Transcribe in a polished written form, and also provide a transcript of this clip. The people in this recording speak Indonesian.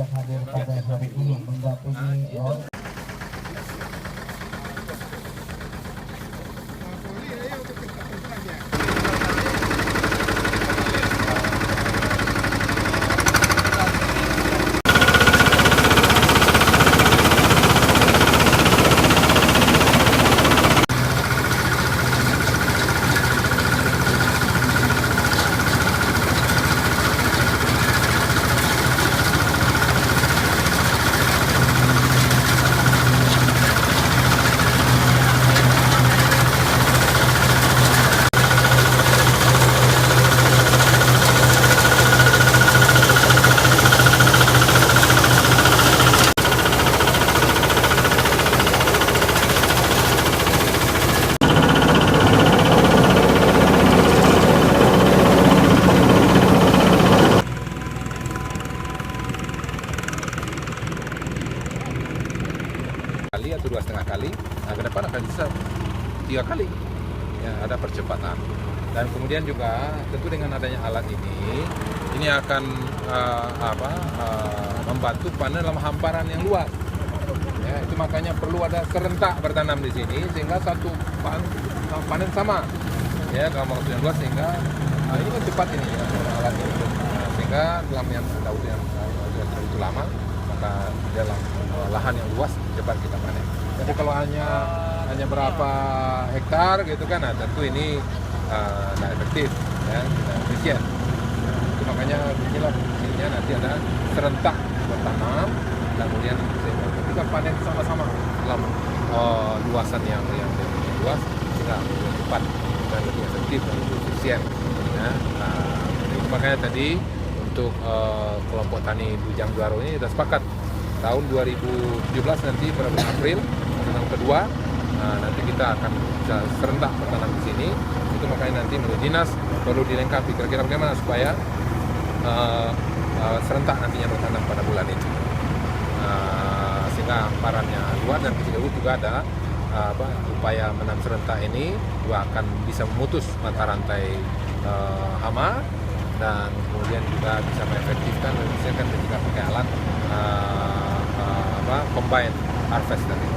yang hadir pada hari ini mendampingi kali atau 2,5 kali, nah ke depan akan bisa 3 kali ya, ada percepatan. Dan kemudian juga tentu dengan adanya alat ini akan membantu panen dalam hamparan yang luas ya, itu makanya perlu ada serentak bertanam di sini sehingga satu panen sama ya dalam waktu yang luas, sehingga ini kan cepat ini ya, alat ini sehingga dalam yang waktu yang begitu lama, maka dalam lahan yang luas cepat kita panen. Jadi kalau hanya berapa hektar gitu kan, nah tentu ini tidak efektif ya, tidak efisien. Itu makanya beginilah fungsinya, nanti ada serentak bertanam, kemudian sehingga kita panen sama-sama dalam luasan yang lebih luas, sehingga lebih cepat dan lebih efektif dan lebih efisien ya. Itu makanya tadi untuk kelompok tani Bujang Duaro ini kita sepakat tahun 2017 nanti pada bulan April tahun kedua, nanti kita akan bisa serentak bertanam di sini. Itu makanya nanti menurut dinas perlu dilengkapi kira-kira bagaimana supaya serentak nantinya bertanam pada bulan itu, sehingga hamparannya luas, dan ketika itu juga ada upaya menanam serentak ini juga akan bisa memutus mata rantai hama, dan kemudian juga bisa mengefektifkan dan bisa ketika pakai alat combine harvest tadi.